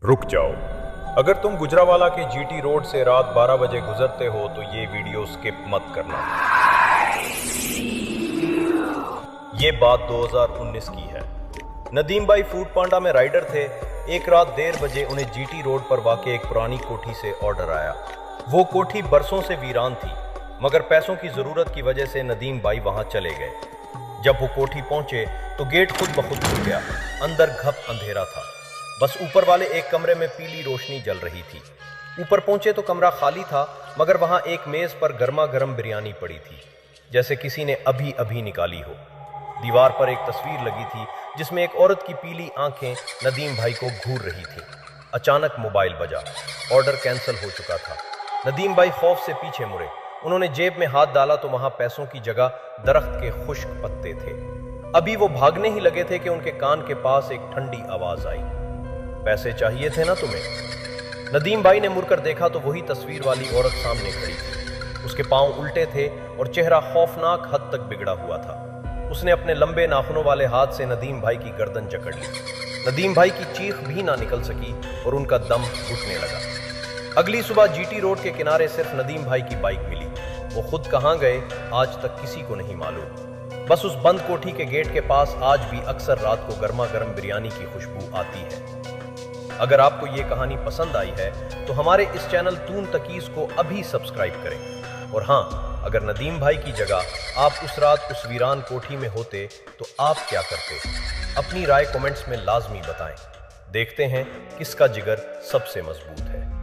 रुक जाओ। अगर तुम गुजरावाला के जीटी रोड से रात 12 बजे गुजरते हो तो ये वीडियो स्किप मत करना। ये बात 2019 की है। नदीम भाई फूड पांडा में राइडर थे। एक रात 1:30 बजे उन्हें जीटी रोड पर वाक़ एक पुरानी कोठी से ऑर्डर आया। वो कोठी बरसों से वीरान थी, मगर पैसों की ज़रूरत की वजह से नदीम भाई वहाँ चले गए। जब वो कोठी पहुँचे तो गेट खुद ब खुद खुल गया। अंदर घप अंधेरा था, बस ऊपर वाले एक कमरे में पीली रोशनी जल रही थी। ऊपर पहुंचे तो कमरा खाली था, मगर वहां एक मेज पर गर्मा गर्म बिरयानी पड़ी थी, जैसे किसी ने अभी अभी निकाली हो। दीवार पर एक तस्वीर लगी थी जिसमें एक औरत की पीली आंखें नदीम भाई को घूर रही थी। अचानक मोबाइल बजा। ऑर्डर कैंसिल हो चुका था। नदीम भाई खौफ से पीछे मुड़े। उन्होंने जेब में हाथ डाला तो वहां पैसों की जगह दरख्त के खुश्क पत्ते थे। अभी वो भागने ही लगे थे कि उनके कान के पास एक ठंडी आवाज आई, पैसे चाहिए थे ना तुम्हें? नदीम भाई ने मुड़कर देखा तो वही तस्वीर वाली औरत सामने खड़ी थी। उसके पांव उल्टे थे और चेहरा खौफनाक हद तक बिगड़ा हुआ था। उसने अपने लंबे नाखूनों वाले हाथ से नदीम भाई की गर्दन जकड़ ली। नदीम भाई की चीख भी ना निकल सकी और उनका दम घुटने लगा। अगली सुबह जीटी रोड के किनारे सिर्फ नदीम भाई की बाइक मिली। वो खुद कहाँ गए आज तक किसी को नहीं मालूम। बस उस बंद कोठी के गेट के पास आज भी अक्सर रात को गर्मा गर्म बिरयानी की खुशबू आती है। अगर आपको ये कहानी पसंद आई है तो हमारे इस चैनल तून तकीज़ को अभी सब्सक्राइब करें। और हाँ, अगर नदीम भाई की जगह आप उस रात उस वीरान कोठी में होते तो आप क्या करते? अपनी राय कमेंट्स में लाजमी बताएं। देखते हैं किसका जिगर सबसे मजबूत है।